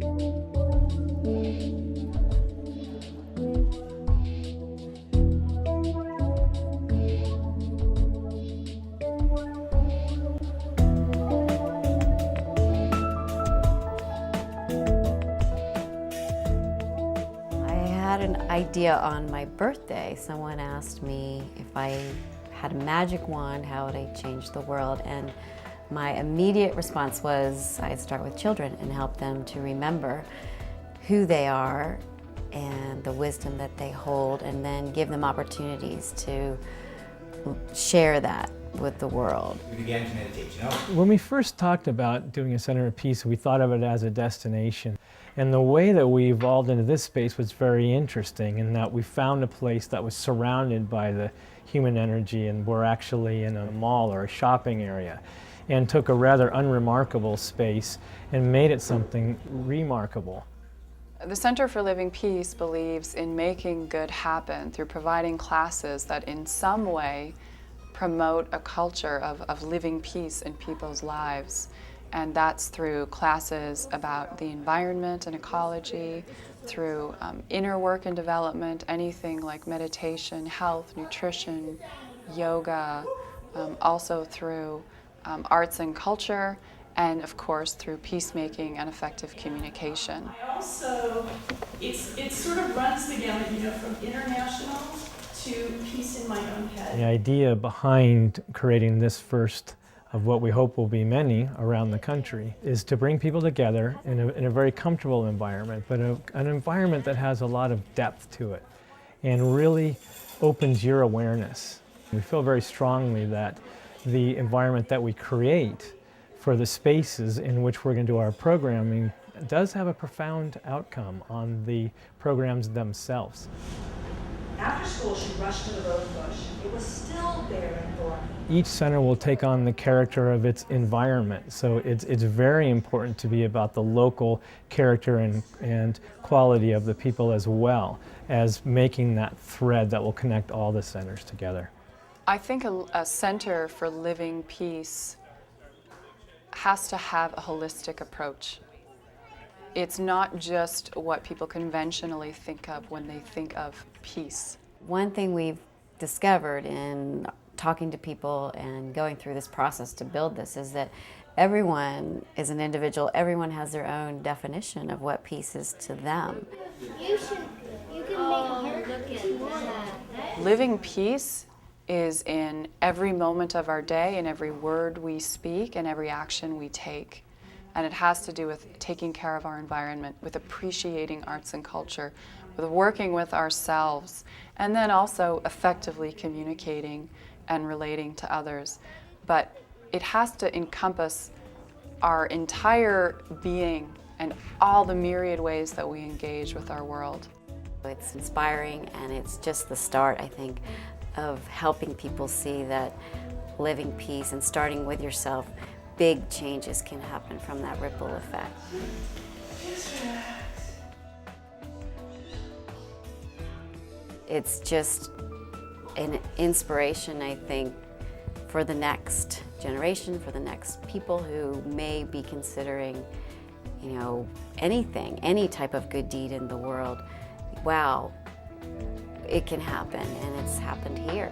I had an idea on my birthday. Someone asked me if I had a magic wand, how would I change the world? And my immediate response was I'd start with children and help them to remember who they are and the wisdom that they hold, and then give them opportunities to share that with the world. We began to meditate, When we first talked about doing a Center of Peace, we thought of it as a destination. And the way that we evolved into this space was very interesting in that we found a place that was surrounded by the human energy, and we're actually in a mall or a shopping area, and took a rather unremarkable space and made it something remarkable. The Center for Living Peace believes in making good happen through providing classes that in some way promote a culture of living peace in people's lives. And that's through classes about the environment and ecology, through inner work and development, anything like meditation, health, nutrition, yoga, also through arts and culture, and of course through peacemaking and effective communication. Also, it sort of runs the gamut, from international to peace in my own head. The idea behind creating this first of what we hope will be many around the country is to bring people together in a very comfortable environment, but an environment that has a lot of depth to it and really opens your awareness. We feel very strongly that the environment that we create for the spaces in which we're going to do our programming does have a profound outcome on the programs themselves. After school, she rushed to the rose bush. It was still bare and thorny. Each center will take on the character of its environment, so it's very important to be about the local character and quality of the people, as well as making that thread that will connect all the centers together. I think a Center for Living Peace has to have a holistic approach. It's not just what people conventionally think of when they think of peace. One thing we've discovered in talking to people and going through this process to build this is that everyone is an individual, everyone has their own definition of what peace is to them. You can make her look at that. Living peace is in every moment of our day, in every word we speak, and every action we take. And it has to do with taking care of our environment, with appreciating arts and culture, with working with ourselves, and then also effectively communicating and relating to others. But it has to encompass our entire being and all the myriad ways that we engage with our world. It's inspiring, and it's just the start, I think, of helping people see that living peace and starting with yourself, big changes can happen from that ripple effect. It's just an inspiration, I think, for the next generation, for the next people who may be considering, anything, any type of good deed in the world. Wow, it can happen, and it's happened here.